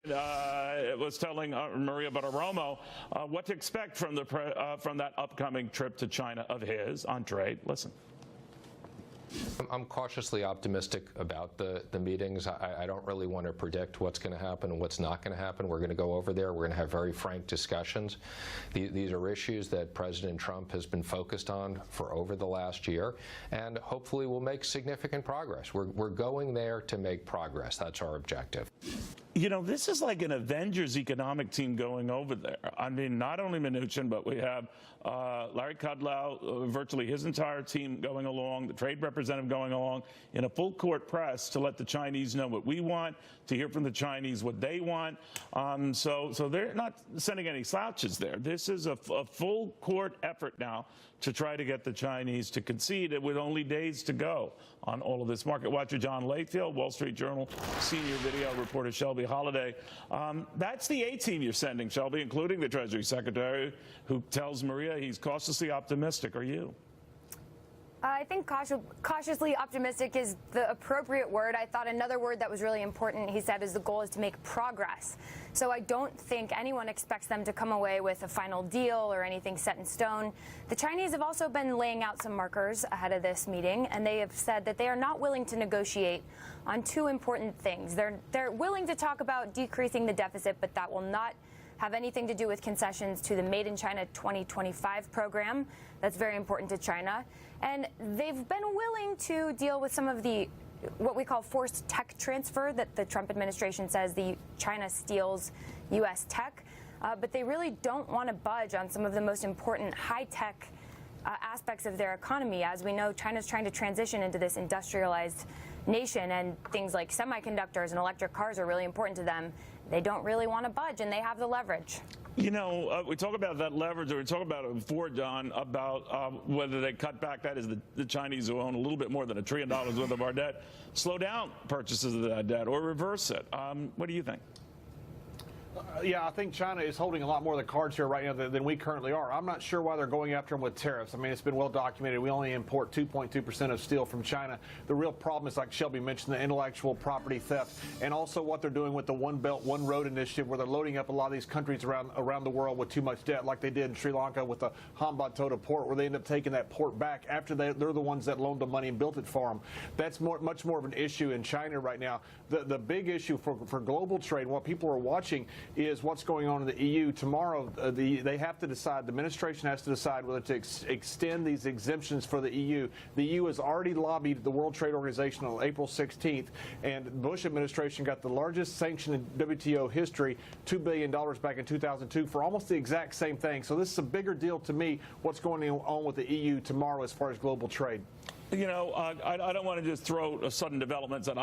Was telling Maria Bartiromo what to expect from that upcoming trip to China of his on trade. Listen. I'm cautiously optimistic about the meetings. I don't really want to predict what's going to happen and what's not going to happen. We're going to go over there. We're going to have very frank discussions. These are issues that President Trump has been focused on for over the last year, and hopefully we'll make significant progress. We're going there to make progress. That's our objective. You know, this is like an Avengers economic team going over there. I mean, not only Mnuchin, but we have Larry Kudlow, virtually his entire team going along, the trade representative going along in a full court press to let the Chinese know what we want, to hear from the Chinese what they want. So they're not sending any slouches there. This is a full court effort now to try to get the Chinese to concede with only days to go on all of this. Market watcher John Layfield, Wall Street Journal senior video reporter Shelby Holiday. That's the A-team you're sending, Shelby, including the Treasury Secretary, who tells Maria he's cautiously optimistic. Are you? I think cautiously optimistic is the appropriate word. I thought another word that was really important, he said, is the goal is to make progress. So I don't think anyone expects them to come away with a final deal or anything set in stone. The Chinese have also been laying out some markers ahead of this meeting, and they have said that they are not willing to negotiate on two important things. They're willing to talk about decreasing the deficit, but that will not have anything to do with concessions to the Made in China 2025 program. That's very important to China. And they've been willing to deal with some of the what we call forced tech transfer that the Trump administration says the China steals U.S. tech. But they really don't want to budge on some of the most important high-tech aspects of their economy. As we know, China's trying to transition into this industrialized nation, and things like semiconductors and electric cars are really important to them. They don't really want to budge, and they have the leverage. You know, we talk about that leverage, or we talk about it before, John, about whether they cut back, that is the Chinese who own a little bit more than $1 trillion worth of our debt, slow down purchases of that debt or reverse it. What do you think? Yeah, I think China is holding a lot more of the cards here right now than we currently are. I'm not sure why they're going after them with tariffs. I mean, it's been well documented. We only import 2.2% of steel from China. The real problem is, like Shelby mentioned, the intellectual property theft, and also what they're doing with the One Belt, One Road initiative, where they're loading up a lot of these countries around the world with too much debt, like they did in Sri Lanka with the Hambantota port, where they end up taking that port back after they're the ones that loaned the money and built it for them. That's much more of an issue in China right now. The big issue for global trade, what people are watching, is what's going on in the EU. Tomorrow, they have to decide, the administration has to decide whether to extend these exemptions for the EU. The EU has already lobbied the World Trade Organization on April 16th, and the Bush administration got the largest sanction in WTO history, $2 billion back in 2002, for almost the exact same thing. So this is a bigger deal to me, what's going on with the EU tomorrow as far as global trade. You know, I don't want to just throw sudden developments, and